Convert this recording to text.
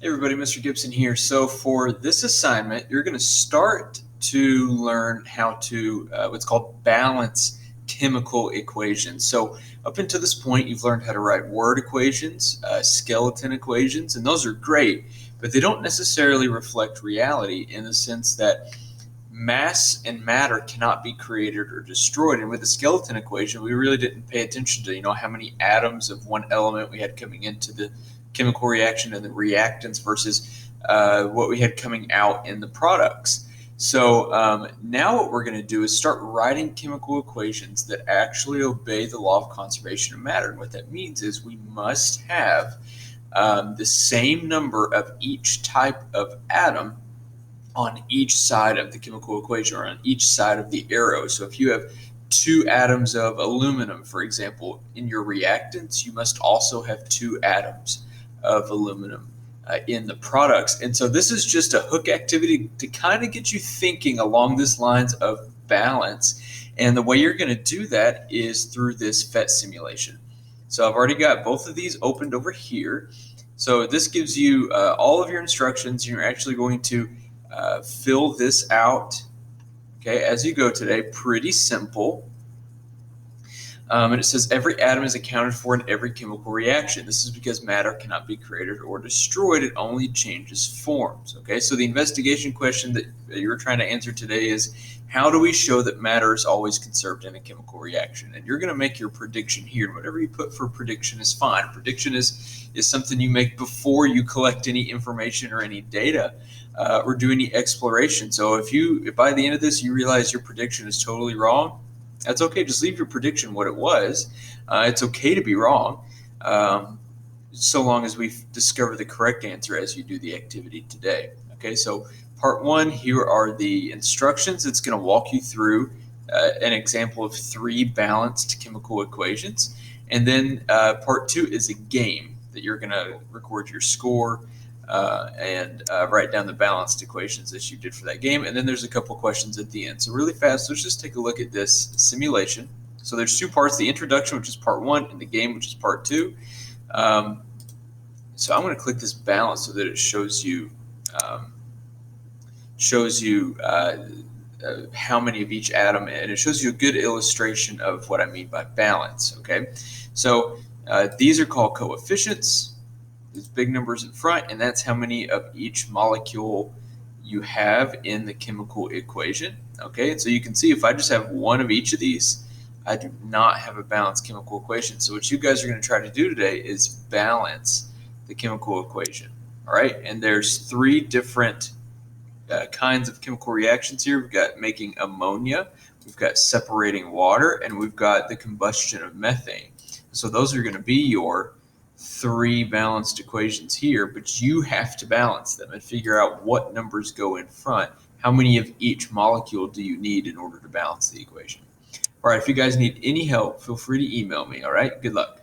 Hey everybody, Mr. Gibson here. So for this assignment, you're going to start to learn how to what's called balance chemical equations. So up until this point, you've learned how to write word equations, skeleton equations, and those are great, but they don't necessarily reflect reality in the sense that mass and matter cannot be created or destroyed. And with the skeleton equation, we really didn't pay attention to, how many atoms of one element we had coming into the chemical reaction and the reactants versus what we had coming out in the products. So now what we're going to do is start writing chemical equations that actually obey the law of conservation of matter. And what that means is we must have the same number of each type of atom on each side of the chemical equation, or on each side of the arrow. So if you have 2 atoms of aluminum, for example, in your reactants, you must also have 2 atoms of aluminum in the products. And so this is just a hook activity to kind of get you thinking along this lines of balance. And the way you're going to do that is through this PhET simulation. So I've already got both of these opened over here. So this gives you all of your instructions. You're actually going to fill this out, okay, as you go today. Pretty simple. And it says every atom is accounted for in every chemical reaction. This is because matter cannot be created or destroyed. It only changes forms. Okay, so the investigation question that you're trying to answer today is, how do we show that matter is always conserved in a chemical reaction? And you're going to make your prediction here. And whatever you put for prediction is fine. Prediction is something you make before you collect any information or any data or do any exploration. So if by the end of this you realize your prediction is totally wrong, that's okay. Just leave your prediction what it was. It's okay to be wrong, so long as we discover the correct answer as you do the activity today. Okay, so part 1, here are the instructions. It's going to walk you through an example of 3 balanced chemical equations. And then part 2 is a game that you're going to record your score and write down the balanced equations as you did for that game. And then there's a couple questions at the end. So really fast, let's just take a look at this simulation. So there's 2 parts, the introduction, which is part 1, and the game, which is part 2. So I'm going to click this balance so that it shows you how many of each atom, and it shows you a good illustration of what I mean by balance. Okay, so these are called coefficients. These big numbers in front, and that's how many of each molecule you have in the chemical equation. Okay, and so you can see if I just have one of each of these, I do not have a balanced chemical equation. So what you guys are going to try to do today is balance the chemical equation. All right, and there's 3 different kinds of chemical reactions here. We've got making ammonia, we've got separating water, and we've got the combustion of methane. So those are going to be your 3 balanced equations here, but you have to balance them and figure out what numbers go in front. How many of each molecule do you need in order to balance the equation? All right, if you guys need any help, feel free to email me. All right, good luck.